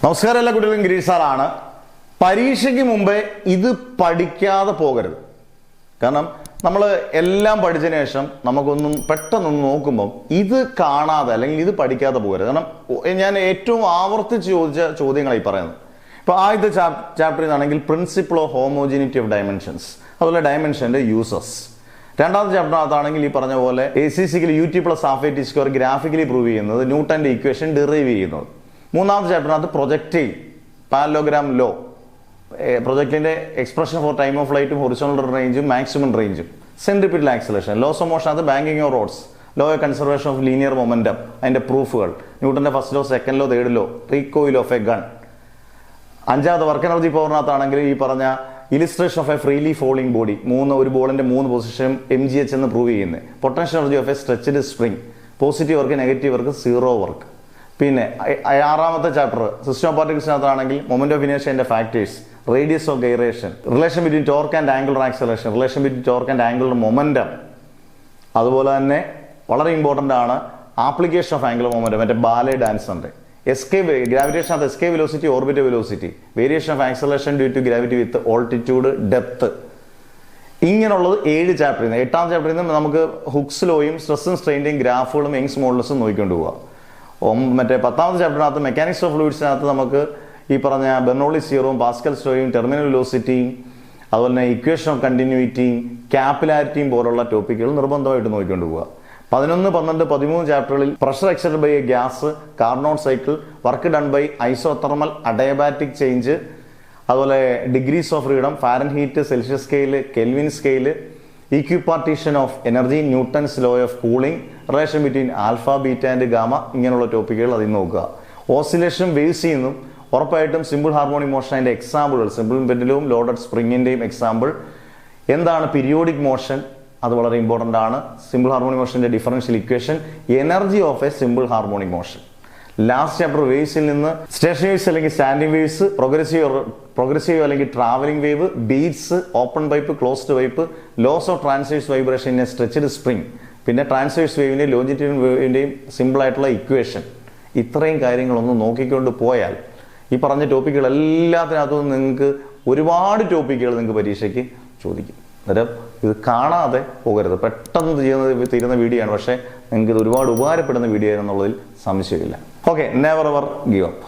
നമസ്കാരം, എല്ലാ കുട്ടികളും ഗിരീഷ് സാറാണ്. പരീക്ഷയ്ക്ക് മുമ്പേ ഇത് പഠിക്കാതെ പോകരുത്. കാരണം നമ്മൾ എല്ലാം പഠിച്ചതിന് ശേഷം നമുക്കൊന്നും പെട്ടെന്നൊന്നും നോക്കുമ്പം ഇത് കാണാതെ അല്ലെങ്കിൽ ഇത് പഠിക്കാതെ പോകരുത്. കാരണം ഞാൻ ഏറ്റവും ആവർത്തിച്ച് ചോദിച്ച ചോദ്യങ്ങളായി പറയുന്നത്. ഇപ്പോൾ ആദ്യത്തെ ചാപ്റ്ററിൽ നിന്നാണെങ്കിൽ principle of homogeneity of dimensions, അതുപോലെ ഡയമെൻഷൻ്റെ യൂസസ്. രണ്ടാമത്തെ ചാപ്റ്ററിനകത്താണെങ്കിൽ ഈ പറഞ്ഞ പോലെ basically UT + ½ AT² graphically prove ചെയ്യുന്നത്, ന്യൂട്ടന്റെ ഇക്വേഷൻ ഡിറൈവ് ചെയ്യുന്നത്. മൂന്നാമത്തെ ചാപ്റ്ററിനകത്ത് പ്രൊജക്റ്റൈൽ പാരലോഗ്രാം ലോ, പ്രൊജക്റ്റിന്റെ എക്സ്പ്രഷൻ ഫോർ ടൈം ഓഫ് ഫ്ലൈറ്റും ഹൊറിസോണ്ടൽ റേഞ്ചും മാക്സിമം റേഞ്ചും, centripetal acceleration, laws of motion, അത് banking of roads, law of conservation of linear momentum, അതിന്റെ പ്രൂഫുകൾ, ന്യൂട്ടന്റെ first law, second law, third law, recoil of a gun. അഞ്ചാമത്തെ work energy പവറിനകത്താണെങ്കിൽ ഈ പറഞ്ഞ illustration of a freely falling body, ഒരു ബോളിന്റെ 3 പൊസിഷൻ MGH എന്ന് പ്രൂവ് ചെയ്യുന്നത്. Potential energy of A stretched spring, positive work negative work, zero work. പിന്നെ ആറാമത്തെ ചാപ്റ്റർ സിസ്റ്റം ഓഫ് പാർട്ടിക്കിൾസിനകത്താണെങ്കിൽ മൊമെന്റ് ഓഫ് ഇനേർഷ്യന്റെ factors, radius of gyration, relation between torque and angular acceleration, relation between torque and angular momentum. അതുപോലെ തന്നെ വളരെ important ആണ് application of angular momentum, മറ്റേ ballet dance ഉണ്ട്. എസ്കേപ്പ് ഗ്രാവിറ്റേഷൻ അത് escape velocity, orbital velocity, variation of acceleration due to gravity with altitude, depth. ഇങ്ങനെയുള്ളത് 7 ചാപ്റ്ററിൽ നിന്ന്. 8ാം ചാപ്റ്ററിൽ നിന്ന് നമുക്ക് ഹുക്സ് ലോയും സ്ട്രെസ്സും സ്ട്രെയിൻ്റെയും ഗ്രാഫുകളും യങ്സ് മോഡൽസും നോക്കിക്കൊണ്ട് പോവുക. മറ്റേ 10ാമത്തെ ചാപ്റ്ററിനകത്ത് മെക്കാനിക്സ് ഓഫ് ഫ്ലൂയിഡ്സിനകത്ത് നമുക്ക് ഈ പറഞ്ഞ ബെർണോളിസ് തിയറവും പാസ്കൽ സ്റ്റോയും ടെർമിനൽ വെലോസിറ്റിയും അതുപോലെ തന്നെ ഇക്വേഷൻ ഓഫ് കണ്ടിന്യൂയിറ്റിയും ക്യാപ്പിലാരിറ്റിയും പോലുള്ള ടോപ്പിക്കുകൾ നിർബന്ധമായിട്ട് നോക്കിക്കൊണ്ട് പോവുക. 11, 12, 13 ചാപ്റ്ററുകളിൽ pressure exerted by a gas, Carnot cycle, work done by isothermal adiabatic change, അതുപോലെ degrees of freedom, Fahrenheit, Celsius scale, Kelvin scale, equipartition of energy, Newton's law of cooling, relation between alpha, beta and gamma, ഇങ്ങനെയുള്ള ടോപ്പിക്കുകൾ അതിൽ നോക്കുക. Oscillation വേവ്സിൽ നിന്നും ഉറപ്പായിട്ടും simple harmonic motion അതിൻ്റെ എക്സാമ്പിളുകൾ, simple പെൻഡുലവും ലോഡഡ് സ്പ്രിങ്ങിൻ്റെയും എക്സാമ്പിൾ, എന്താണ് പീരിയോഡിക് മോഷൻ, അത് വളരെ ഇമ്പോർട്ടൻ്റ് ആണ്. സിമ്പിൾ ഹാർമോണിക് മോഷൻ്റെ differential equation, energy of a simple harmonic motion. Last chapter വേവ്സിൽ നിന്ന് സ്റ്റേഷനറി വേവ്സ് അല്ലെങ്കിൽ സ്റ്റാൻഡിംഗ് വേവ്സ്, പ്രോഗ്രസീവ് അല്ലെങ്കിൽ travelling wave, beats, open pipe, closed pipe, laws of transverse vibration in a stretched spring, പിന്നെ transverse വേവിൻ്റെയും ലോഞ്ചിറ്റ്യൂഡിനൽ വേവിൻ്റെയും simple ആയിട്ടുള്ള equation. ഇത്രയും കാര്യങ്ങളൊന്ന് നോക്കിക്കൊണ്ട് പോയാൽ ഈ പറഞ്ഞ ടോപ്പിക്കുകൾ എല്ലാത്തിനകത്തും നിങ്ങൾക്ക് ഒരുപാട് ടോപ്പിക്കുകൾ നിങ്ങൾക്ക് പരീക്ഷയ്ക്ക് ചോദിക്കും. അന്നേരം ഇത് കാണാതെ പോകരുത്. പെട്ടെന്ന് തീരുന്ന വീഡിയോ ആണ്, പക്ഷേ നിങ്ങൾക്ക് ഇത് ഒരുപാട് ഉപകാരപ്പെടുന്ന വീഡിയോ ആണെന്നുള്ളതിൽ സംശയമില്ല. Okay, never ever give up.